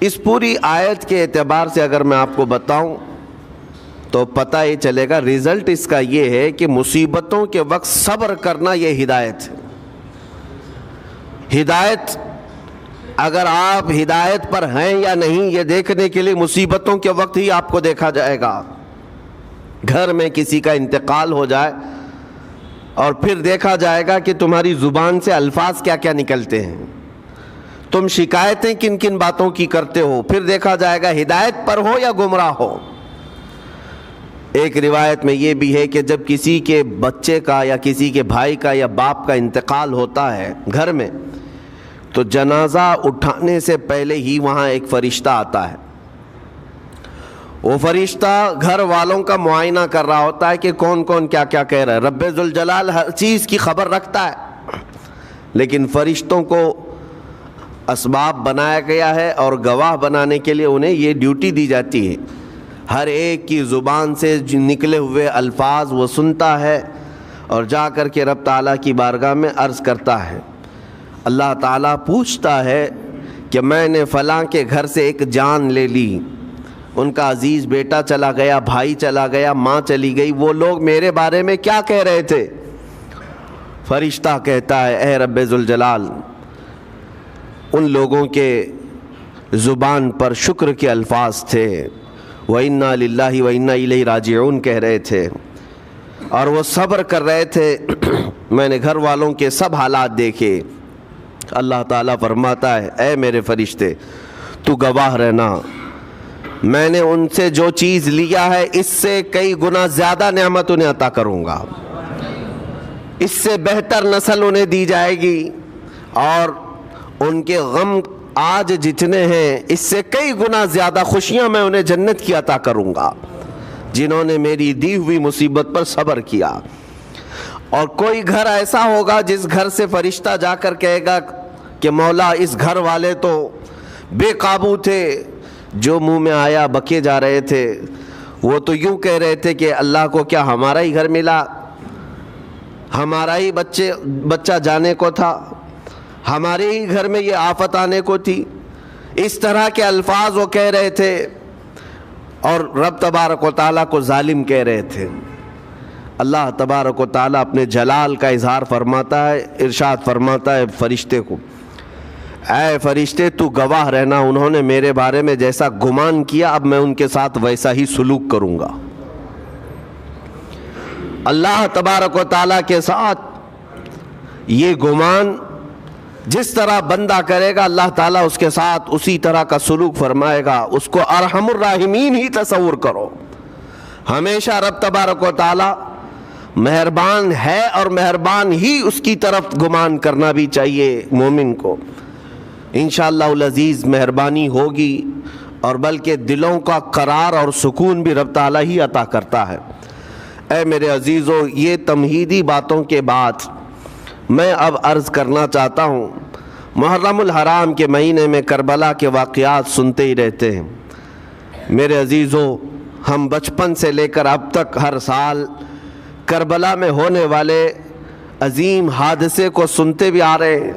اس پوری آیت کے اعتبار سے اگر میں آپ کو بتاؤں تو پتہ یہ چلے گا، رزلٹ اس کا یہ ہے کہ مصیبتوں کے وقت صبر کرنا یہ ہدایت ہے۔ ہدایت، اگر آپ ہدایت پر ہیں یا نہیں یہ دیکھنے کے لیے مصیبتوں کے وقت ہی آپ کو دیکھا جائے گا۔ گھر میں کسی کا انتقال ہو جائے اور پھر دیکھا جائے گا کہ تمہاری زبان سے الفاظ کیا کیا نکلتے ہیں، تم شکایتیں کن کن باتوں کی کرتے ہو، پھر دیکھا جائے گا ہدایت پر ہو یا گمراہ ہو۔ ایک روایت میں یہ بھی ہے کہ جب کسی کے بچے کا یا کسی کے بھائی کا یا باپ کا انتقال ہوتا ہے گھر میں، تو جنازہ اٹھانے سے پہلے ہی وہاں ایک فرشتہ آتا ہے۔ وہ فرشتہ گھر والوں کا معائنہ کر رہا ہوتا ہے کہ کون کون کیا کیا کہہ رہا ہے۔ رب ذوالجلال ہر چیز کی خبر رکھتا ہے، لیکن فرشتوں کو اسباب بنایا گیا ہے اور گواہ بنانے کے لیے انہیں یہ ڈیوٹی دی جاتی ہے۔ ہر ایک کی زبان سے نکلے ہوئے الفاظ وہ سنتا ہے اور جا کر کے رب تعالیٰ کی بارگاہ میں عرض کرتا ہے۔ اللہ تعالیٰ پوچھتا ہے کہ میں نے فلاں کے گھر سے ایک جان لے لی، ان کا عزیز بیٹا چلا گیا، بھائی چلا گیا، ماں چلی گئی، وہ لوگ میرے بارے میں کیا کہہ رہے تھے؟ فرشتہ کہتا ہے اے رب ذوالجلال، ان لوگوں کے زبان پر شکر کے الفاظ تھے، وَإِنَّا لِلَّهِ وَإِنَّا إِلَيْهِ راجعون کہہ رہے تھے اور وہ صبر کر رہے تھے۔ میں نے گھر والوں کے سب حالات دیکھے۔ اللہ تعالیٰ فرماتا ہے اے میرے فرشتے تو گواہ رہنا، میں نے ان سے جو چیز لیا ہے اس سے کئی گنا زیادہ نعمت انہیں عطا کروں گا، اس سے بہتر نسل انہیں دی جائے گی، اور ان کے غم آج جتنے ہیں اس سے کئی گنا زیادہ خوشیاں میں انہیں جنت کی عطا کروں گا جنہوں نے میری دی ہوئی مصیبت پر صبر کیا۔ اور کوئی گھر ایسا ہوگا جس گھر سے فرشتہ جا کر کہے گا کہ مولا اس گھر والے تو بے قابو تھے، جو منہ میں آیا بکے جا رہے تھے، وہ تو یوں کہہ رہے تھے کہ اللہ کو کیا ہمارا ہی گھر ملا، ہمارا ہی بچہ جانے کو تھا، ہمارے ہی گھر میں یہ آفت آنے کو تھی۔ اس طرح کے الفاظ وہ کہہ رہے تھے اور رب تبارک و تعالیٰ کو ظالم کہہ رہے تھے۔ اللہ تبارک و تعالیٰ اپنے جلال کا اظہار فرماتا ہے، ارشاد فرماتا ہے فرشتے کو اے فرشتے تو گواہ رہنا، انہوں نے میرے بارے میں جیسا گمان کیا اب میں ان کے ساتھ ویسا ہی سلوک کروں گا۔ اللہ تبارک و تعالیٰ کے ساتھ یہ گمان جس طرح بندہ کرے گا اللہ تعالیٰ اس کے ساتھ اسی طرح کا سلوک فرمائے گا۔ اس کو ارحم الراحمین ہی تصور کرو۔ ہمیشہ رب تبارک و تعالیٰ مہربان ہے اور مہربان ہی اس کی طرف گمان کرنا بھی چاہیے مومن کو۔ انشاءاللہ العزیز مہربانی ہوگی، اور بلکہ دلوں کا قرار اور سکون بھی رب تعالیٰ ہی عطا کرتا ہے۔ اے میرے عزیزو، یہ تمہیدی باتوں کے بعد میں اب عرض کرنا چاہتا ہوں، محرم الحرام کے مہینے میں کربلا کے واقعات سنتے ہی رہتے ہیں۔ میرے عزیزو، ہم بچپن سے لے کر اب تک ہر سال کربلا میں ہونے والے عظیم حادثے کو سنتے بھی آ رہے ہیں۔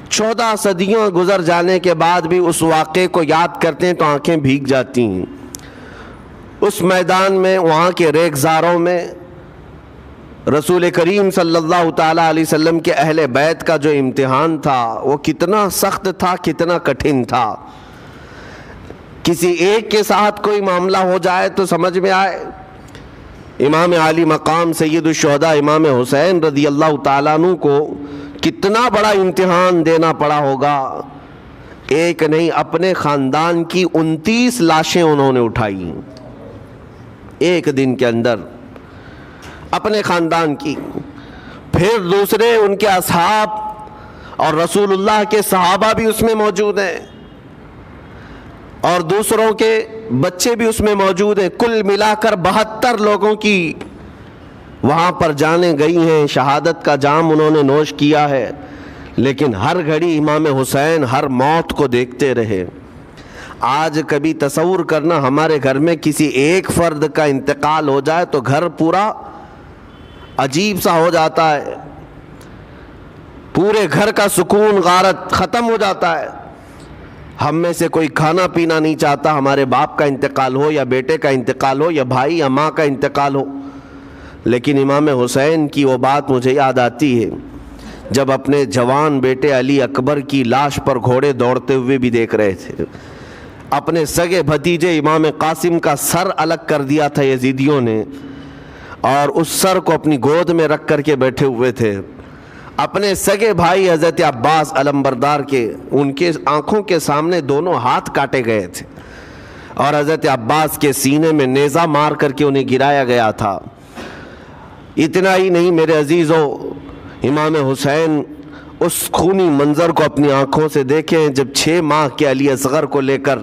14 صدیوں گزر جانے کے بعد بھی اس واقعے کو یاد کرتے ہیں تو آنکھیں بھیگ جاتی ہیں۔ اس میدان میں، وہاں کے ریگزاروں میں رسول کریم صلی اللہ تعالیٰ علیہ وسلم کے اہل بیت کا جو امتحان تھا وہ کتنا سخت تھا، کتنا کٹھن تھا۔ کسی ایک کے ساتھ کوئی معاملہ ہو جائے تو سمجھ میں آئے، امام عالی مقام سید الشہداء امام حسین رضی اللہ تعالیٰ عنہ کو کتنا بڑا امتحان دینا پڑا ہوگا۔ ایک نہیں، اپنے خاندان کی 29 لاشیں انہوں نے اٹھائی ایک دن کے اندر، اپنے خاندان کی، پھر دوسرے ان کے اصحاب اور رسول اللہ کے صحابہ بھی اس میں موجود ہیں، اور دوسروں کے بچے بھی اس میں موجود ہیں۔ کل ملا کر 72 لوگوں کی وہاں پر جانیں گئی ہیں، شہادت کا جام انہوں نے نوش کیا ہے، لیکن ہر گھڑی امام حسین ہر موت کو دیکھتے رہے۔ آج کبھی تصور کرنا ہمارے گھر میں کسی ایک فرد کا انتقال ہو جائے تو گھر پورا عجیب سا ہو جاتا ہے، پورے گھر کا سکون غارت ختم ہو جاتا ہے۔ ہم میں سے کوئی کھانا پینا نہیں چاہتا ہمارے باپ کا انتقال ہو یا بیٹے کا انتقال ہو یا بھائی یا ماں کا انتقال ہو، لیکن امام حسین کی وہ بات مجھے یاد آتی ہے جب اپنے جوان بیٹے علی اکبر کی لاش پر گھوڑے دوڑتے ہوئے بھی دیکھ رہے تھے، اپنے سگے بھتیجے امام قاسم کا سر الگ کر دیا تھا یزیدیوں نے، اور اس سر کو اپنی گود میں رکھ کر کے بیٹھے ہوئے تھے، اپنے سگے بھائی حضرت عباس علمبردار کے ان کے آنکھوں کے سامنے دونوں ہاتھ کاٹے گئے تھے، اور حضرت عباس کے سینے میں نیزہ مار کر کے انہیں گرایا گیا تھا۔ اتنا ہی نہیں میرے عزیزو، امام حسین اس خونی منظر کو اپنی آنکھوں سے دیکھیں جب 6 ماہ کے علی اصغر کو لے کر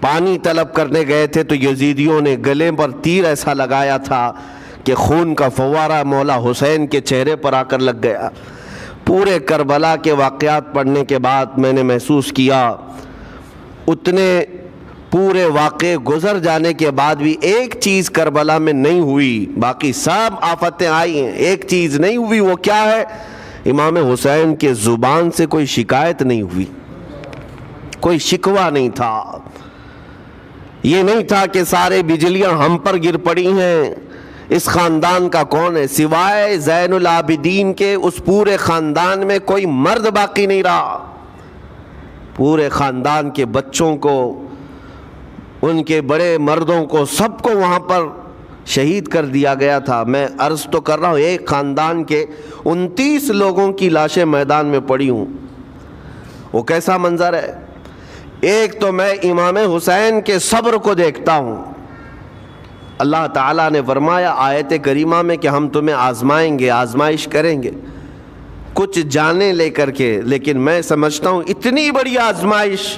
پانی طلب کرنے گئے تھے تو یزیدیوں نے گلے پر تیر ایسا لگایا تھا کہ خون کا فوارہ مولا حسین کے چہرے پر آ کر لگ گیا۔ پورے کربلا کے واقعات پڑھنے کے بعد میں نے محسوس کیا اتنے پورے واقعے گزر جانے کے بعد بھی ایک چیز کربلا میں نہیں ہوئی، باقی سب آفتیں آئی ہیں، ایک چیز نہیں ہوئی، وہ کیا ہے؟ امام حسین کے زبان سے کوئی شکایت نہیں ہوئی، کوئی شکوہ نہیں تھا، یہ نہیں تھا کہ سارے بجلیاں ہم پر گر پڑی ہیں، اس خاندان کا کون ہے؟ سوائے زین العابدین کے اس پورے خاندان میں کوئی مرد باقی نہیں رہا، پورے خاندان کے بچوں کو، ان کے بڑے مردوں کو، سب کو وہاں پر شہید کر دیا گیا تھا۔ میں عرض تو کر رہا ہوں ایک خاندان کے 29 لوگوں کی لاشیں میدان میں پڑی ہوں، وہ کیسا منظر ہے؟ ایک تو میں امام حسین کے صبر کو دیکھتا ہوں، اللہ تعالیٰ نے فرمایا آیت کریمہ میں کہ ہم تمہیں آزمائیں گے، آزمائش کریں گے کچھ جانیں لے کر کے، لیکن میں سمجھتا ہوں اتنی بڑی آزمائش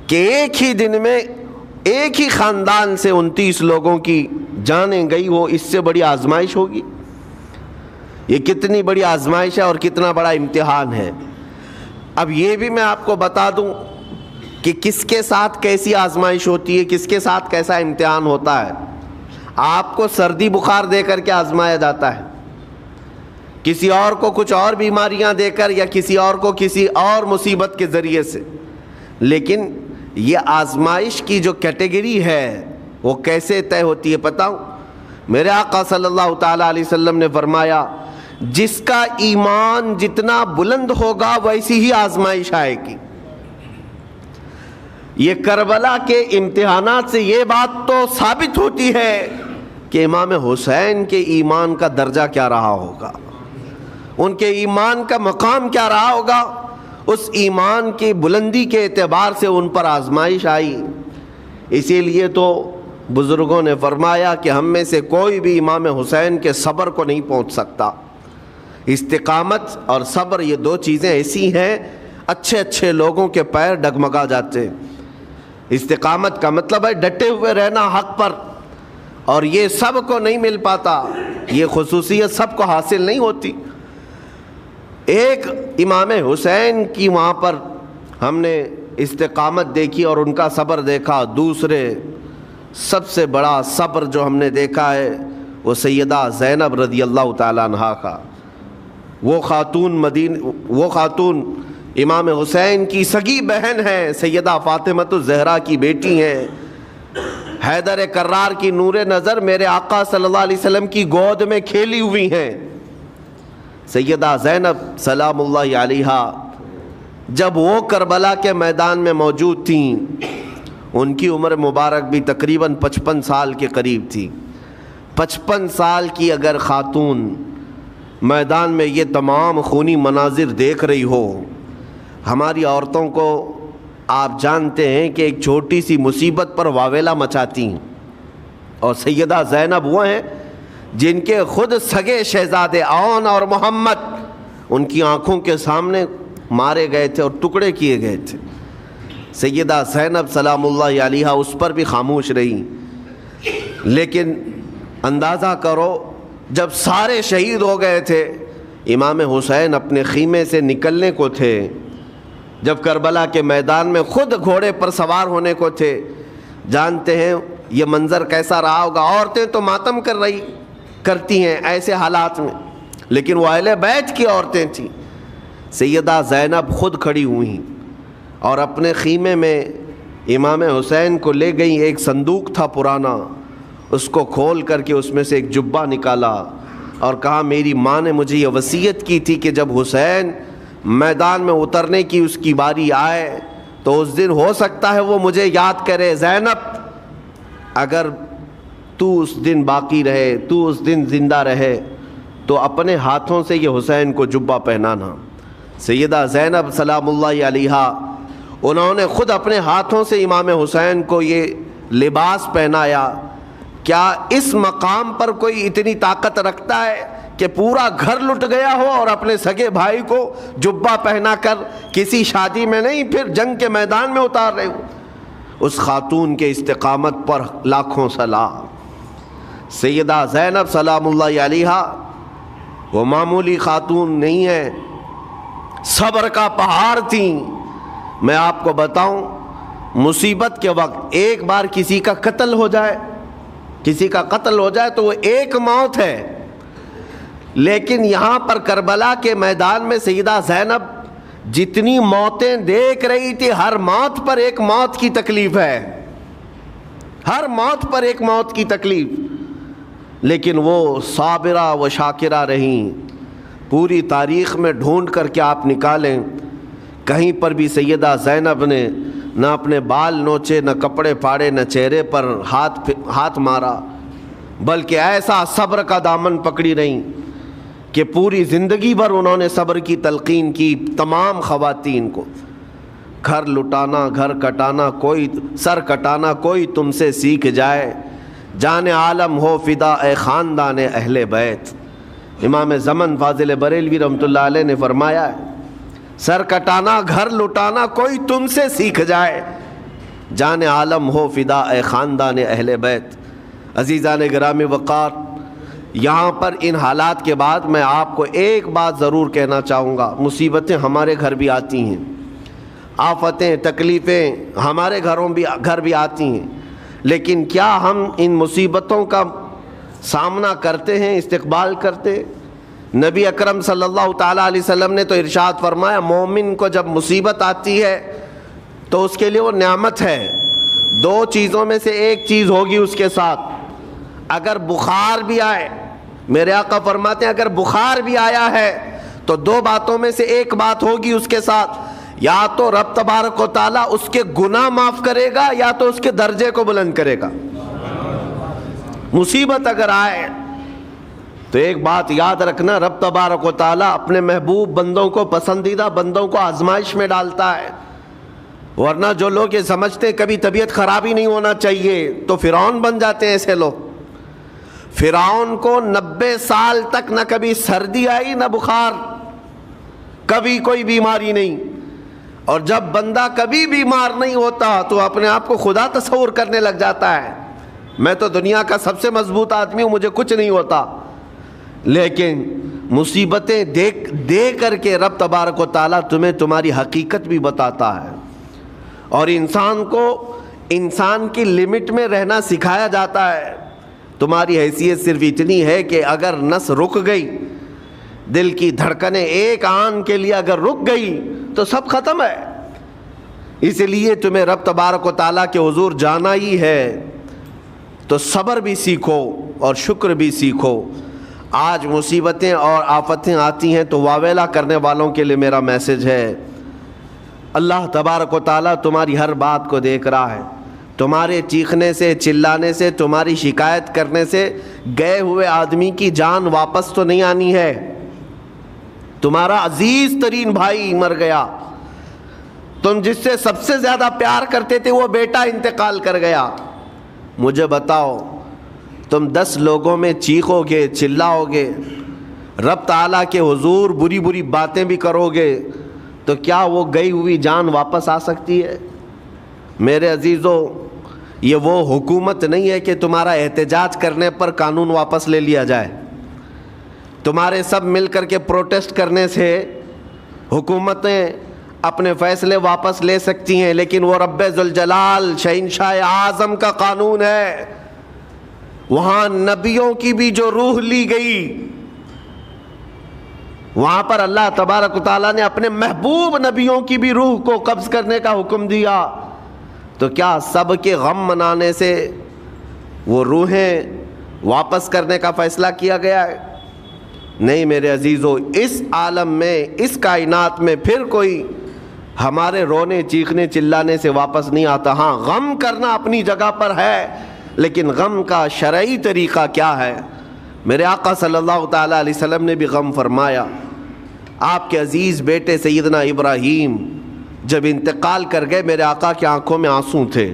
کہ ایک ہی دن میں ایک ہی خاندان سے 29 لوگوں کی جانیں گئی ہو، اس سے بڑی آزمائش ہوگی؟ یہ کتنی بڑی آزمائش ہے اور کتنا بڑا امتحان ہے۔ اب یہ بھی میں آپ کو بتا دوں کہ کس کے ساتھ کیسی آزمائش ہوتی ہے، کس کے ساتھ کیسا امتحان ہوتا ہے۔ آپ کو سردی بخار دے کر کے آزمایا جاتا ہے، کسی اور کو کچھ اور بیماریاں دے کر، یا کسی اور کو کسی اور مصیبت کے ذریعے سے، لیکن یہ آزمائش کی جو کیٹیگری ہے وہ کیسے طے ہوتی ہے پتہ ہوں؟ میرے آقا صلی اللہ تعالیٰ علیہ وسلم نے فرمایا جس کا ایمان جتنا بلند ہوگا ویسی ہی آزمائش آئے گی۔ یہ کربلا کے امتحانات سے یہ بات تو ثابت ہوتی ہے کہ امام حسین کے ایمان کا درجہ کیا رہا ہوگا، ان کے ایمان کا مقام کیا رہا ہوگا، اس ایمان کی بلندی کے اعتبار سے ان پر آزمائش آئی۔ اسی لیے تو بزرگوں نے فرمایا کہ ہم میں سے کوئی بھی امام حسین کے صبر کو نہیں پہنچ سکتا۔ استقامت اور صبر یہ دو چیزیں ایسی ہیں اچھے اچھے لوگوں کے پیر ڈگمگا جاتے ہیں۔ استقامت کا مطلب ہے ڈٹے ہوئے رہنا حق پر، اور یہ سب کو نہیں مل پاتا، یہ خصوصیت سب کو حاصل نہیں ہوتی۔ ایک امام حسین کی وہاں پر ہم نے استقامت دیکھی اور ان کا صبر دیکھا، دوسرے سب سے بڑا صبر جو ہم نے دیکھا ہے وہ سیدہ زینب رضی اللہ تعالیٰ عنہا کا۔ وہ خاتون امام حسین کی سگی بہن ہے، سیدہ فاطمۃ الزہرا کی بیٹی ہیں، حیدر کرار کی نور نظر میرے آقا صلی اللہ علیہ وسلم کی گود میں کھیلی ہوئی ہیں۔ سیدہ زینب سلام اللہ علیہا جب وہ کربلا کے میدان میں موجود تھیں، ان کی عمر مبارک بھی تقریباً 55 سال کے قریب تھی۔ 55 سال کی اگر خاتون میدان میں یہ تمام خونی مناظر دیکھ رہی ہو، ہماری عورتوں کو آپ جانتے ہیں کہ ایک چھوٹی سی مصیبت پر واویلا مچاتی ہیں، اور سیدہ زینب وہ ہیں جن کے خود سگے شہزادے اون اور محمد ان کی آنکھوں کے سامنے مارے گئے تھے اور ٹکڑے کیے گئے تھے۔ سیدہ زینب سلام اللہ علیہا اس پر بھی خاموش رہی، لیکن اندازہ کرو جب سارے شہید ہو گئے تھے، امام حسین اپنے خیمے سے نکلنے کو تھے، جب کربلا کے میدان میں خود گھوڑے پر سوار ہونے کو تھے، جانتے ہیں یہ منظر کیسا رہا ہوگا۔ عورتیں تو ماتم کرتی ہیں ایسے حالات میں، لیکن وہ اہل بیت کی عورتیں تھیں۔ سیدہ زینب خود کھڑی ہوئی اور اپنے خیمے میں امام حسین کو لے گئی. ایک صندوق تھا پرانا, اس کو کھول کر کے اس میں سے ایک جبہ نکالا اور کہا میری ماں نے مجھے یہ وصیت کی تھی کہ جب حسین میدان میں اترنے کی اس کی باری آئے تو اس دن ہو سکتا ہے وہ مجھے یاد کرے. زینب اگر تو اس دن باقی رہے, تو اس دن زندہ رہے, تو اپنے ہاتھوں سے یہ حسین کو جبہ پہنانا. سیدہ زینب سلام اللہ علیہا انہوں نے خود اپنے ہاتھوں سے امام حسین کو یہ لباس پہنایا. کیا اس مقام پر کوئی اتنی طاقت رکھتا ہے کہ پورا گھر لٹ گیا ہو اور اپنے سگے بھائی کو جبہ پہنا کر کسی شادی میں نہیں پھر جنگ کے میدان میں اتار رہے ہو؟ اس خاتون کے استقامت پر لاکھوں سلام. سیدہ زینب سلام اللہ علیہا وہ معمولی خاتون نہیں ہے, صبر کا پہاڑ تھیں. میں آپ کو بتاؤں, مصیبت کے وقت ایک بار کسی کا قتل ہو جائے تو وہ ایک موت ہے, لیکن یہاں پر کربلا کے میدان میں سیدہ زینب جتنی موتیں دیکھ رہی تھی, ہر موت پر ایک موت کی تکلیف ہے, ہر موت پر ایک موت کی تکلیف, لیکن وہ صابرہ و شاکرہ رہیں. پوری تاریخ میں ڈھونڈ کر کے آپ نکالیں, کہیں پر بھی سیدہ زینب نے نہ اپنے بال نوچے, نہ کپڑے پھاڑے, نہ چہرے پر ہاتھ مارا, بلکہ ایسا صبر کا دامن پکڑی رہیں کہ پوری زندگی بھر انہوں نے صبر کی تلقین کی تمام خواتین کو. گھر لٹانا, گھر کٹانا, کوئی سر کٹانا کوئی تم سے سیکھ جائے, جان عالم ہو فدا اے خاندان اہل بیت. امام زمن فاضل بریلوی رحمۃ اللہ علیہ نے فرمایا ہے, سر کٹانا گھر لٹانا کوئی تم سے سیکھ جائے, جان عالم ہو فدا اے خاندان اہل بیت. عزیزان گرامی وقار, یہاں پر ان حالات کے بعد میں آپ کو ایک بات ضرور کہنا چاہوں گا. مصیبتیں ہمارے گھر بھی آتی ہیں, آفتیں تکلیفیں ہمارے گھر بھی آتی ہیں, لیکن کیا ہم ان مصیبتوں کا سامنا کرتے ہیں, استقبال کرتے؟ نبی اکرم صلی اللہ تعالیٰ علیہ وسلم نے تو ارشاد فرمایا, مومن کو جب مصیبت آتی ہے تو اس کے لیے وہ نعمت ہے. دو چیزوں میں سے ایک چیز ہوگی اس کے ساتھ. اگر بخار بھی آئے, میرے آقا فرماتے ہیں اگر بخار بھی آیا ہے تو دو باتوں میں سے ایک بات ہوگی اس کے ساتھ, یا تو رب تبارک و تعالیٰ اس کے گناہ معاف کرے گا یا تو اس کے درجے کو بلند کرے گا. مصیبت اگر آئے تو ایک بات یاد رکھنا, رب تبارک و تعالیٰ اپنے محبوب بندوں کو, پسندیدہ بندوں کو آزمائش میں ڈالتا ہے. ورنہ جو لوگ یہ سمجھتے ہیں کبھی طبیعت خراب ہی نہیں ہونا چاہیے تو فرعون بن جاتے ہیں ایسے لوگ. فرعون کو 90 سال تک نہ کبھی سردی آئی نہ بخار, کبھی کوئی بیماری نہیں, اور جب بندہ کبھی بیمار نہیں ہوتا تو اپنے آپ کو خدا تصور کرنے لگ جاتا ہے, میں تو دنیا کا سب سے مضبوط آدمی ہوں, مجھے کچھ نہیں ہوتا. لیکن مصیبتیں دے کر کے رب تبارک و تعالیٰ تمہیں تمہاری حقیقت بھی بتاتا ہے, اور انسان کو انسان کی لمٹ میں رہنا سکھایا جاتا ہے. تمہاری حیثیت صرف اتنی ہے کہ اگر نس رک گئی, دل کی دھڑکنیں ایک آن کے لیے اگر رک گئی تو سب ختم ہے. اس لیے تمہیں رب تبارک و تعالیٰ کے حضور جانا ہی ہے تو صبر بھی سیکھو اور شکر بھی سیکھو. آج مصیبتیں اور آفتیں آتی ہیں تو واویلا کرنے والوں کے لیے میرا میسج ہے, اللہ تبارک و تعالیٰ تمہاری ہر بات کو دیکھ رہا ہے. تمہارے چیخنے سے, چلانے سے, تمہاری شکایت کرنے سے گئے ہوئے آدمی کی جان واپس تو نہیں آنی ہے. تمہارا عزیز ترین بھائی مر گیا, تم جس سے سب سے زیادہ پیار کرتے تھے وہ بیٹا انتقال کر گیا. مجھے بتاؤ, تم 10 لوگوں میں چیخو گے, چلاؤ گے, رب تعالیٰ کے حضور بری بری باتیں بھی کرو گے, تو کیا وہ گئی ہوئی جان واپس آ سکتی ہے؟ میرے عزیزو, یہ وہ حکومت نہیں ہے کہ تمہارا احتجاج کرنے پر قانون واپس لے لیا جائے. تمہارے سب مل کر کے پروٹیسٹ کرنے سے حکومتیں اپنے فیصلے واپس لے سکتی ہیں, لیکن وہ رب ذوالجلال شہنشاہ اعظم کا قانون ہے. وہاں نبیوں کی بھی جو روح لی گئی, وہاں پر اللہ تبارک و تعالیٰ نے اپنے محبوب نبیوں کی بھی روح کو قبض کرنے کا حکم دیا، تو کیا سب کے غم منانے سے وہ روحیں واپس کرنے کا فیصلہ کیا گیا ہے؟ نہیں میرے عزیزو، اس عالم میں، اس کائنات میں پھر کوئی ہمارے رونے چیخنے چلانے سے واپس نہیں آتا۔ ہاں غم کرنا اپنی جگہ پر ہے، لیکن غم کا شرعی طریقہ کیا ہے؟ میرے آقا صلی اللہ تعالیٰ علیہ وسلم نے بھی غم فرمایا۔ آپ کے عزیز بیٹے سیدنا ابراہیم جب انتقال کر گئے، میرے آقا کی آنکھوں میں آنسو تھے۔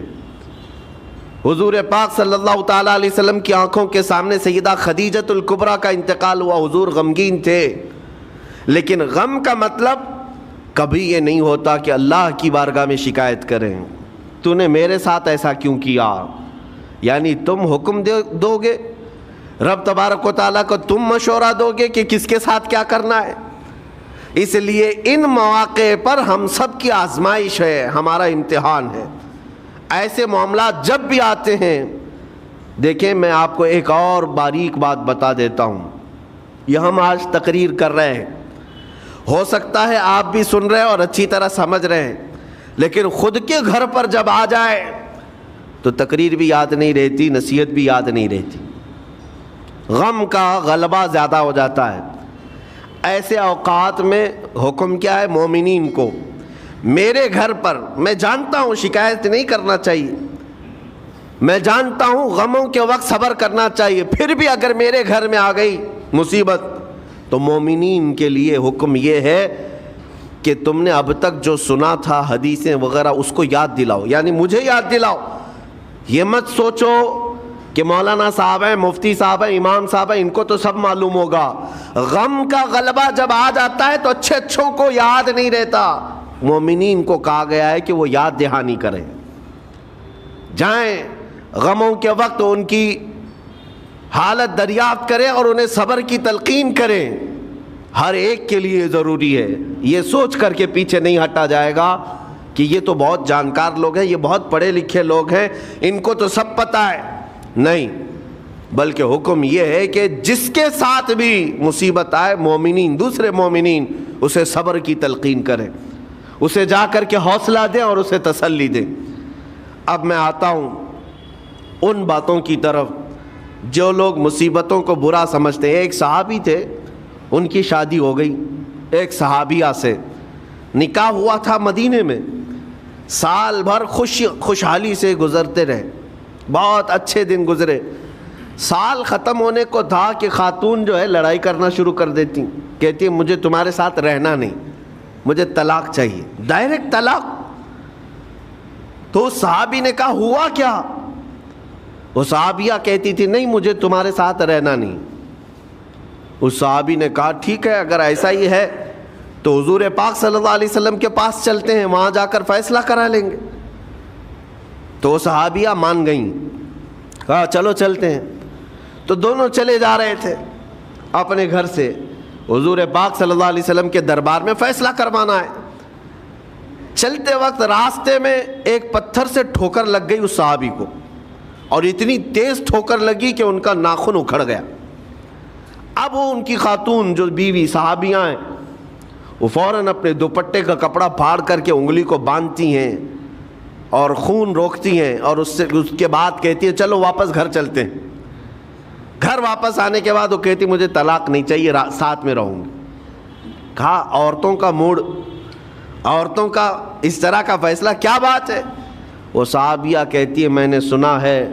حضور پاک صلی اللہ تعالیٰ علیہ وسلم کی آنکھوں کے سامنے سیدہ خدیجۃ الکبریٰ کا انتقال ہوا، حضور غمگین تھے۔ لیکن غم کا مطلب کبھی یہ نہیں ہوتا کہ اللہ کی بارگاہ میں شکایت کریں، تو نے میرے ساتھ ایسا کیوں کیا؟ یعنی تم حکم دو گے، رب تبارک و تعالیٰ کو تم مشورہ دو گے کہ کس کے ساتھ کیا کرنا ہے۔ اس لیے ان مواقع پر ہم سب کی آزمائش ہے، ہمارا امتحان ہے۔ ایسے معاملات جب بھی آتے ہیں، دیکھیں میں آپ کو ایک اور باریک بات بتا دیتا ہوں۔ یہ ہم آج تقریر کر رہے ہیں، ہو سکتا ہے آپ بھی سن رہے ہیں اور اچھی طرح سمجھ رہے ہیں، لیکن خود کے گھر پر جب آ جائے تو تقریر بھی یاد نہیں رہتی، نصیحت بھی یاد نہیں رہتی، غم کا غلبہ زیادہ ہو جاتا ہے۔ ایسے اوقات میں حکم کیا ہے مومنین کو؟ میرے گھر پر، میں جانتا ہوں شکایت نہیں کرنا چاہیے، میں جانتا ہوں غموں کے وقت صبر کرنا چاہیے، پھر بھی اگر میرے گھر میں آ گئی مصیبت تو مومنین کے لیے حکم یہ ہے کہ تم نے اب تک جو سنا تھا حدیثیں وغیرہ اس کو یاد دلاؤ، یعنی مجھے یاد دلاؤ۔ یہ مت سوچو کہ مولانا صاحب ہیں، مفتی صاحب ہیں، امام صاحب ہیں، ان کو تو سب معلوم ہوگا۔ غم کا غلبہ جب آ جاتا ہے تو اچھے اچھوں کو یاد نہیں رہتا۔ مومنین کو کہا گیا ہے کہ وہ یاد دہانی کریں، جائیں غموں کے وقت ان کی حالت دریافت کریں اور انہیں صبر کی تلقین کریں۔ ہر ایک کے لیے ضروری ہے، یہ سوچ کر کے پیچھے نہیں ہٹا جائے گا کہ یہ تو بہت جانکار لوگ ہیں، یہ بہت پڑھے لکھے لوگ ہیں، ان کو تو سب پتہ ہے۔ نہیں، بلکہ حکم یہ ہے کہ جس کے ساتھ بھی مصیبت آئے، مومنین، دوسرے مومنین اسے صبر کی تلقین کریں، اسے جا کر کے حوصلہ دیں اور اسے تسلی دیں۔ اب میں آتا ہوں ان باتوں کی طرف جو لوگ مصیبتوں کو برا سمجھتے ہیں۔ ایک صحابی تھے، ان کی شادی ہو گئی، ایک صحابیہ سے نکاح ہوا تھا مدینے میں، سال بھر خوشحالی سے گزرتے رہے، بہت اچھے دن گزرے۔ سال ختم ہونے کو تھا کہ خاتون جو ہے لڑائی کرنا شروع کر دیتی، کہتی مجھے تمہارے ساتھ رہنا نہیں، مجھے طلاق چاہیے، ڈائریکٹ طلاق۔ تو اس صحابی نے کہا ہوا کیا؟ وہ صحابیہ کہتی تھی نہیں مجھے تمہارے ساتھ رہنا نہیں۔ اس صحابی نے کہا ٹھیک ہے، اگر ایسا ہی ہے تو حضور پاک صلی اللہ علیہ وسلم کے پاس چلتے ہیں، وہاں جا کر فیصلہ کرا لیں گے۔ تو وہ صحابیہ مان گئیں، کہا چلو چلتے ہیں۔ تو دونوں چلے جا رہے تھے اپنے گھر سے، حضور پاک صلی اللہ علیہ وسلم کے دربار میں فیصلہ کروانا ہے۔ چلتے وقت راستے میں ایک پتھر سے ٹھوکر لگ گئی اس صحابی کو، اور اتنی تیز ٹھوکر لگی کہ ان کا ناخن اکھڑ گیا۔ اب وہ ان کی خاتون جو بیوی صحابیاں ہیں، وہ فوراً اپنے دوپٹے کا کپڑا پھاڑ کر کے انگلی کو باندھتی ہیں اور خون روکتی ہیں، اور اس کے بعد کہتی ہیں چلو واپس گھر چلتے ہیں۔ گھر واپس آنے کے بعد وہ کہتی مجھے طلاق نہیں چاہیے، ساتھ میں رہوں گی۔ کہا عورتوں کا موڈ، عورتوں کا اس طرح کا فیصلہ، کیا بات ہے؟ وہ صحابیہ کہتی ہے میں نے سنا ہے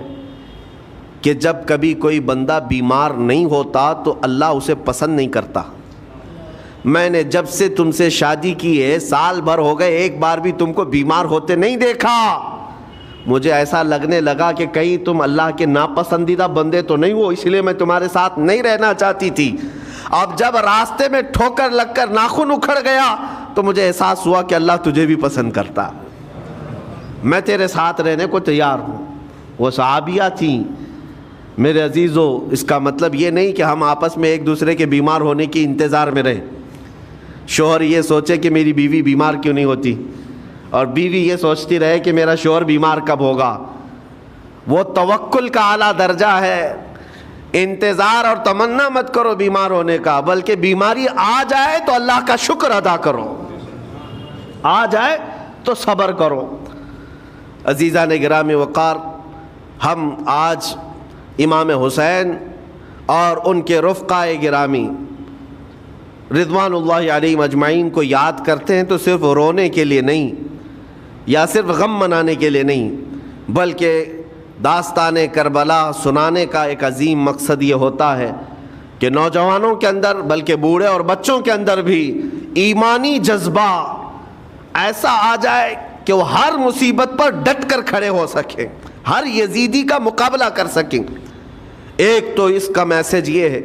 کہ جب کبھی کوئی بندہ بیمار نہیں ہوتا تو اللہ اسے پسند نہیں کرتا۔ میں نے جب سے تم سے شادی کی ہے، سال بھر ہو گئے، ایک بار بھی تم کو بیمار ہوتے نہیں دیکھا۔ مجھے ایسا لگنے لگا کہ کہیں تم اللہ کے ناپسندیدہ بندے تو نہیں ہو، اس لیے میں تمہارے ساتھ نہیں رہنا چاہتی تھی۔ اب جب راستے میں ٹھوکر لگ کر ناخن اکھڑ گیا تو مجھے احساس ہوا کہ اللہ تجھے بھی پسند کرتا، میں تیرے ساتھ رہنے کو تیار ہوں۔ وہ صحابیہ تھیں۔ میرے عزیزو، اس کا مطلب یہ نہیں کہ ہم آپس میں ایک دوسرے کے بیمار ہونے کی انتظار میں رہیں۔ شوہر یہ سوچے کہ میری بیوی بیمار کیوں نہیں ہوتی، اور بیوی یہ سوچتی رہے کہ میرا شوہر بیمار کب ہوگا۔ وہ توکل کا اعلیٰ درجہ ہے۔ انتظار اور تمنا مت کرو بیمار ہونے کا، بلکہ بیماری آ جائے تو اللہ کا شکر ادا کرو، آ جائے تو صبر کرو۔ عزیزان گرامی وقار، ہم آج امام حسین اور ان کے رفقائے گرامی رضوان اللہ علیہم اجمعین کو یاد کرتے ہیں تو صرف رونے کے لیے نہیں یا صرف غم منانے کے لیے نہیں، بلکہ داستان کربلا سنانے کا ایک عظیم مقصد یہ ہوتا ہے کہ نوجوانوں کے اندر بلکہ بوڑھے اور بچوں کے اندر بھی ایمانی جذبہ ایسا آ جائے کہ وہ ہر مصیبت پر ڈٹ کر کھڑے ہو سکیں، ہر یزیدی کا مقابلہ کر سکیں۔ ایک تو اس کا میسج یہ ہے،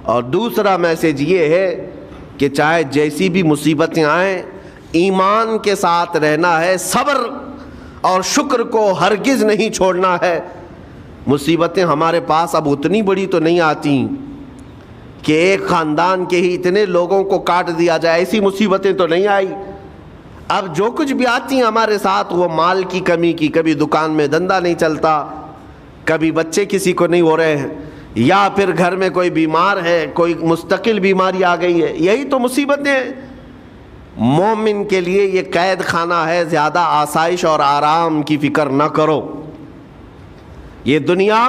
اور دوسرا میسج یہ ہے کہ چاہے جیسی بھی مصیبتیں آئیں ایمان کے ساتھ رہنا ہے، صبر اور شکر کو ہرگز نہیں چھوڑنا ہے۔ مصیبتیں ہمارے پاس اب اتنی بڑی تو نہیں آتی کہ ایک خاندان کے ہی اتنے لوگوں کو کاٹ دیا جائے، ایسی مصیبتیں تو نہیں آئی۔ اب جو کچھ بھی آتی ہیں ہمارے ساتھ وہ مال کی کمی کی، کبھی دکان میں دھندا نہیں چلتا، کبھی بچے کسی کو نہیں ہو رہے ہیں، یا پھر گھر میں کوئی بیمار ہے، کوئی مستقل بیماری آ گئی ہے، یہی تو مصیبتیں ہیں۔ مومن کے لیے یہ قید خانہ ہے، زیادہ آسائش اور آرام کی فکر نہ کرو۔ یہ دنیا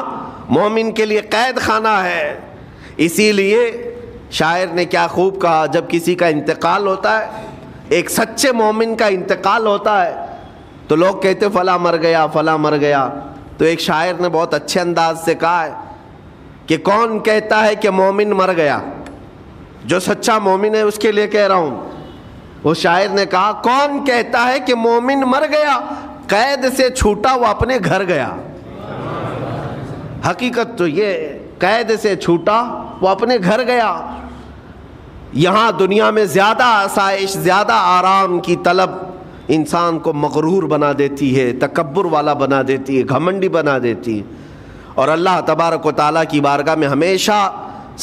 مومن کے لیے قید خانہ ہے۔ اسی لیے شاعر نے کیا خوب کہا، جب کسی کا انتقال ہوتا ہے، ایک سچے مومن کا انتقال ہوتا ہے تو لوگ کہتے فلاں مر گیا، فلاں مر گیا، تو ایک شاعر نے بہت اچھے انداز سے کہا ہے کہ کون کہتا ہے کہ مومن مر گیا؟ جو سچا مومن ہے اس کے لیے کہہ رہا ہوں۔ وہ شاعر نے کہا کون کہتا ہے کہ مومن مر گیا، قید سے چھوٹا وہ اپنے گھر گیا۔ حقیقت تو یہ، قید سے چھوٹا وہ اپنے گھر گیا۔ یہاں دنیا میں زیادہ آسائش، زیادہ آرام کی طلب انسان کو مغرور بنا دیتی ہے، تکبر والا بنا دیتی ہے، گھمنڈی بنا دیتی ہے، اور اللہ تبارک و تعالیٰ کی بارگاہ میں ہمیشہ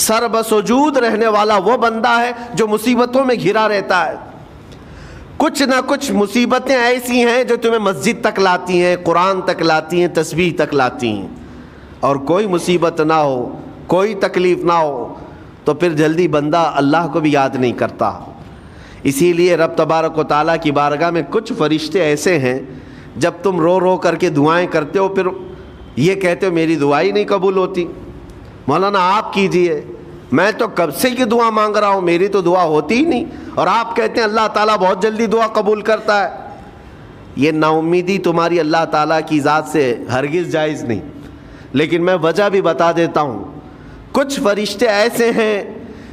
سر بسجود رہنے والا وہ بندہ ہے جو مصیبتوں میں گھرا رہتا ہے۔ کچھ نہ کچھ مصیبتیں ایسی ہیں جو تمہیں مسجد تک لاتی ہیں، قرآن تک لاتی ہیں، تسبیح تک لاتی ہیں، اور کوئی مصیبت نہ ہو، کوئی تکلیف نہ ہو تو پھر جلدی بندہ اللہ کو بھی یاد نہیں کرتا۔ اسی لیے رب تبارک و تعالیٰ کی بارگاہ میں کچھ فرشتے ایسے ہیں، جب تم رو رو کر کے دعائیں کرتے ہو پھر یہ کہتے ہو میری دعائیں نہیں قبول ہوتی، مولانا آپ کیجئے، میں تو کب سے کی دعا مانگ رہا ہوں، میری تو دعا ہوتی ہی نہیں، اور آپ کہتے ہیں اللہ تعالیٰ بہت جلدی دعا قبول کرتا ہے۔ یہ نا امیدی تمہاری اللہ تعالیٰ کی ذات سے ہرگز جائز نہیں۔ لیکن میں وجہ بھی بتا دیتا ہوں، کچھ فرشتے ایسے ہیں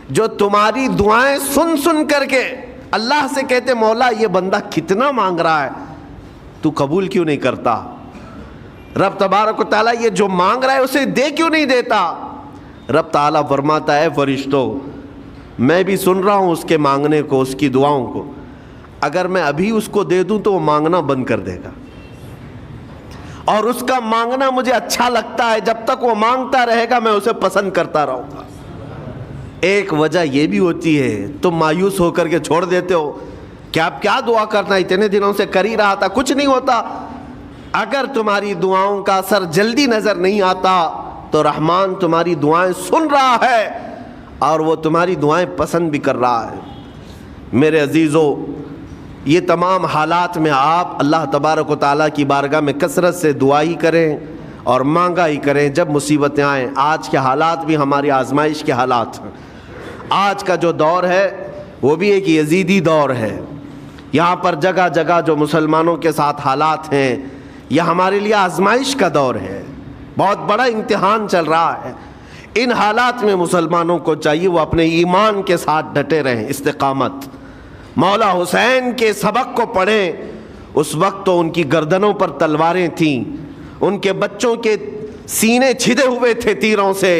جو تمہاری دعائیں سن سن کر کے اللہ سے کہتے مولا یہ بندہ کتنا مانگ رہا ہے، تو قبول کیوں نہیں کرتا؟ رب تبارک و تعالیٰ یہ جو مانگ رہا ہے اسے دے کیوں نہیں دیتا؟ رب تعالیٰ فرماتا ہے فرشتوں میں بھی سن رہا ہوں اس کے مانگنے کو، اس کی دعاؤں کو، اگر میں ابھی اس کو دے دوں تو وہ مانگنا بند کر دے گا، اور اس کا مانگنا مجھے اچھا لگتا ہے، جب تک وہ مانگتا رہے گا میں اسے پسند کرتا رہوں گا۔ ایک وجہ یہ بھی ہوتی ہے تم مایوس ہو کر کے چھوڑ دیتے ہو کہ اب کیا دعا کرنا، اتنے دنوں سے کر ہی رہا تھا، کچھ نہیں ہوتا۔ اگر تمہاری دعاؤں کا اثر جلدی نظر نہیں آتا تو رحمان تمہاری دعائیں سن رہا ہے اور وہ تمہاری دعائیں پسند بھی کر رہا ہے۔ میرے عزیزو، یہ تمام حالات میں آپ اللہ تبارک و تعالیٰ کی بارگاہ میں کثرت سے دعا ہی کریں اور مانگا ہی کریں جب مصیبتیں آئیں۔ آج کے حالات بھی ہماری آزمائش کے حالات ہیں۔ آج کا جو دور ہے وہ بھی ایک یزیدی دور ہے۔ یہاں پر جگہ جگہ جو مسلمانوں کے ساتھ حالات ہیں یہ ہمارے لیے آزمائش کا دور ہے، بہت بڑا امتحان چل رہا ہے۔ ان حالات میں مسلمانوں کو چاہیے وہ اپنے ایمان کے ساتھ ڈٹے رہیں، استقامت۔ مولا حسین کے سبق کو پڑھیں، اس وقت تو ان کی گردنوں پر تلواریں تھیں، ان کے بچوں کے سینے چھدے ہوئے تھے تیروں سے،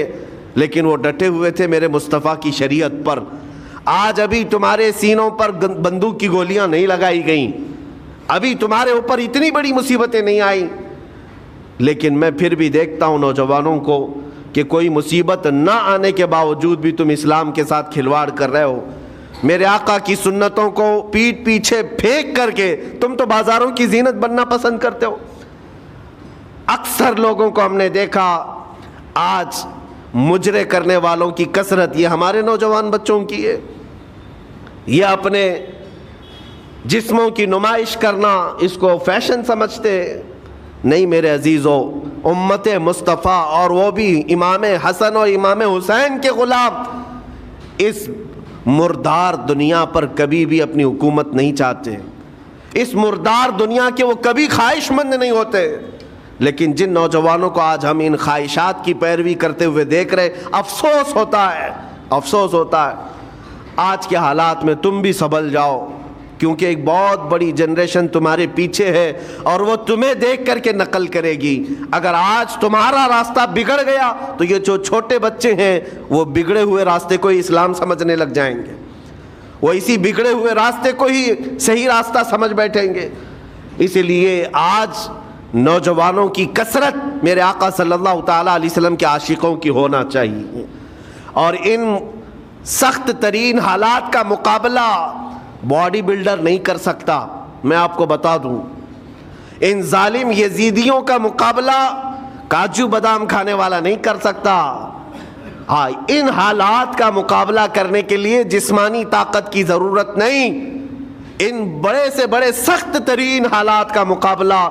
لیکن وہ ڈٹے ہوئے تھے میرے مصطفیٰ کی شریعت پر۔ آج ابھی تمہارے سینوں پر بندوق کی گولیاں نہیں لگائی گئیں، ابھی تمہارے اوپر اتنی بڑی مصیبتیں نہیں آئیں، لیکن میں پھر بھی دیکھتا ہوں نوجوانوں کو کہ کوئی مصیبت نہ آنے کے باوجود بھی تم اسلام کے ساتھ کھلواڑ کر رہے ہو۔ میرے آقا کی سنتوں کو پیٹ پیچھے پھینک کر کے تم تو بازاروں کی زینت بننا پسند کرتے ہو۔ اکثر لوگوں کو ہم نے دیکھا آج مجرے کرنے والوں کی کثرت یہ ہمارے نوجوان بچوں کی ہے. یہ اپنے جسموں کی نمائش کرنا اس کو فیشن سمجھتے. نہیں میرے عزیزو، امت مصطفیٰ اور وہ بھی امام حسن اور امام حسین کے غلام اس مردار دنیا پر کبھی بھی اپنی حکومت نہیں چاہتے. اس مردار دنیا کے وہ کبھی خواہش مند نہیں ہوتے. لیکن جن نوجوانوں کو آج ہم ان خواہشات کی پیروی کرتے ہوئے دیکھ رہے، افسوس ہوتا ہے، افسوس ہوتا ہے. آج کے حالات میں تم بھی سنبھل جاؤ، کیونکہ ایک بہت بڑی جنریشن تمہارے پیچھے ہے اور وہ تمہیں دیکھ کر کے نقل کرے گی. اگر آج تمہارا راستہ بگڑ گیا تو یہ جو چھوٹے بچے ہیں وہ بگڑے ہوئے راستے کو ہی اسلام سمجھنے لگ جائیں گے، وہ اسی بگڑے ہوئے راستے کو ہی صحیح راستہ سمجھ بیٹھیں گے. اسی لیے آج نوجوانوں کی کثرت میرے آقا صلی اللہ تعالیٰ علیہ وسلم کے عاشقوں کی ہونا چاہیے. اور ان سخت ترین حالات کا مقابلہ باڈی بلڈر نہیں کر سکتا. میں آپ کو بتا دوں، ان ظالم یزیدیوں کا مقابلہ کاجو بادام کھانے والا نہیں کر سکتا. ہاں، ان حالات کا مقابلہ کرنے کے لیے جسمانی طاقت کی ضرورت نہیں. ان بڑے سے بڑے سخت ترین حالات کا مقابلہ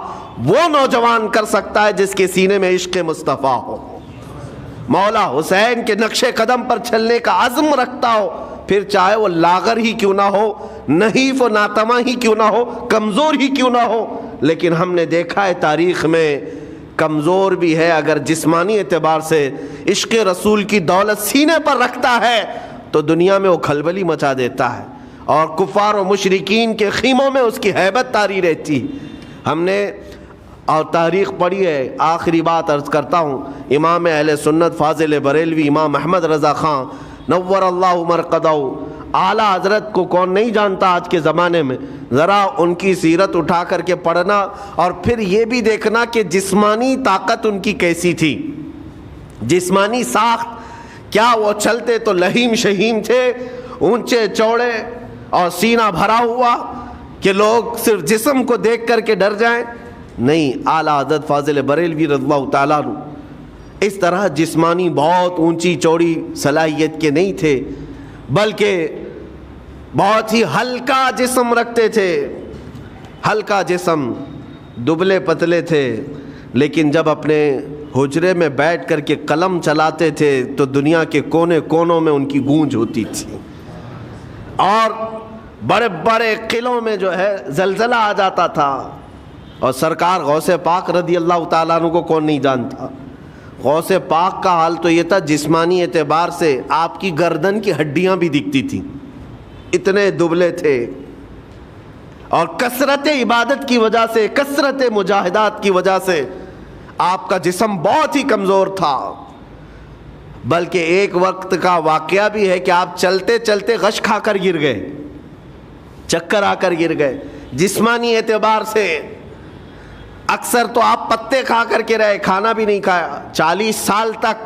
وہ نوجوان کر سکتا ہے جس کے سینے میں عشق مصطفیٰ ہو، مولا حسین کے نقش قدم پر چلنے کا عزم رکھتا ہو، پھر چاہے وہ لاغر ہی کیوں نہ ہو، نحیف و ناتما ہی کیوں نہ ہو، کمزور ہی کیوں نہ ہو. لیکن ہم نے دیکھا ہے تاریخ میں کمزور بھی ہے، اگر جسمانی اعتبار سے عشق رسول کی دولت سینے پر رکھتا ہے تو دنیا میں وہ کھلبلی مچا دیتا ہے اور کفار و مشرکین کے خیموں میں اس کی ہیبت طاری رہتی. ہم نے اور تاریخ پڑھی ہے. آخری بات عرض کرتا ہوں، امام اہل سنت فاضل بریلوی امام احمد رضا خان نور اللہ مرقدہ، اعلیٰ حضرت کو کون نہیں جانتا آج کے زمانے میں. ذرا ان کی سیرت اٹھا کر کے پڑھنا اور پھر یہ بھی دیکھنا کہ جسمانی طاقت ان کی کیسی تھی، جسمانی ساخت. کیا وہ چلتے تو لہیم شہیم تھے، اونچے چوڑے اور سینہ بھرا ہوا کہ لوگ صرف جسم کو دیکھ کر کے ڈر جائیں؟ نہیں، اعلیٰ حضرت فاضل بریلوی رضی اللہ تعالیٰ عنہ اس طرح جسمانی بہت اونچی چوڑی صلاحیت کے نہیں تھے، بلکہ بہت ہی ہلکا جسم رکھتے تھے. ہلکا جسم، دبلے پتلے تھے، لیکن جب اپنے حجرے میں بیٹھ کر کے قلم چلاتے تھے تو دنیا کے کونے کونوں میں ان کی گونج ہوتی تھی. اور بڑے بڑے قلعوں میں جو ہے زلزلہ آ جاتا تھا. اور سرکار غوث پاک رضی اللہ تعالیٰ عنہ کو کون نہیں جانتا. غوث پاک کا حال تو یہ تھا، جسمانی اعتبار سے آپ کی گردن کی ہڈیاں بھی دکھتی تھیں، اتنے دبلے تھے. اور کثرت عبادت کی وجہ سے، کثرت مجاہدات کی وجہ سے آپ کا جسم بہت ہی کمزور تھا. بلکہ ایک وقت کا واقعہ بھی ہے کہ آپ چلتے چلتے غش کھا کر گر گئے، چکر آ کر گر گئے. جسمانی اعتبار سے اکثر تو آپ پتے کھا کر کے رہے، کھانا بھی نہیں کھایا 40 سال تک.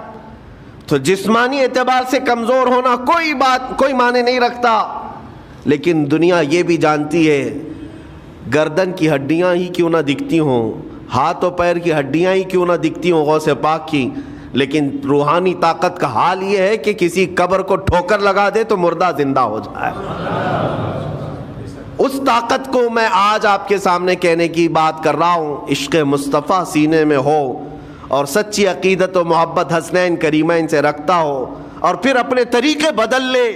تو جسمانی اعتبار سے کمزور ہونا کوئی معنی نہیں رکھتا. لیکن دنیا یہ بھی جانتی ہے، گردن کی ہڈیاں ہی کیوں نہ دکھتی ہوں، ہاتھ و پیر کی ہڈیاں ہی کیوں نہ دکھتی ہوں غوث پاک کی، لیکن روحانی طاقت کا حال یہ ہے کہ کسی قبر کو ٹھوکر لگا دے تو مردہ زندہ ہو جائے. اس طاقت کو میں آج آپ کے سامنے کہنے کی بات کر رہا ہوں. عشق مصطفیٰ سینے میں ہو اور سچی عقیدت و محبت حسنین کریمین سے رکھتا ہو اور پھر اپنے طریقے بدل لے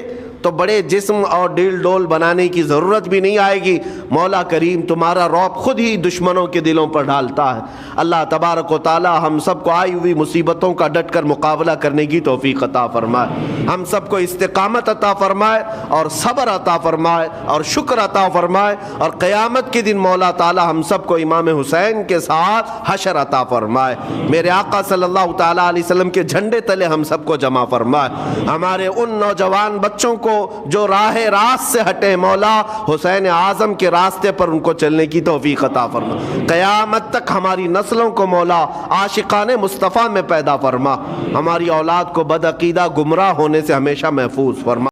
تو بڑے جسم اور ڈیل ڈول بنانے کی ضرورت بھی نہیں آئے گی. مولا کریم تمہارا رعب خود ہی دشمنوں کے دلوں پر ڈالتا ہے. اللہ تبارک و تعالی ہم سب کو آئی ہوئی مصیبتوں کا ڈٹ کر مقابلہ کرنے کی توفیق عطا فرمائے. ہم سب کو استقامت عطا فرمائے اور صبر عطا فرمائے اور شکر عطا فرمائے. اور قیامت کے دن مولا تعالی ہم سب کو امام حسین کے ساتھ حشر عطا فرمائے. میرے آقا صلی اللہ تعالی علیہ وسلم کے جھنڈے تلے ہم سب کو جمع فرمائے. ہمارے ان نوجوان بچوں کو جو راہ راست سے ہٹے، مولا حسین اعظم کے راستے پر ان کو چلنے کی توفیق عطا فرما. قیامت تک ہماری نسلوں کو مولا عاشقان مصطفیٰ میں پیدا فرما. ہماری اولاد کو بدعقیدہ گمراہ ہونے سے ہمیشہ محفوظ فرما.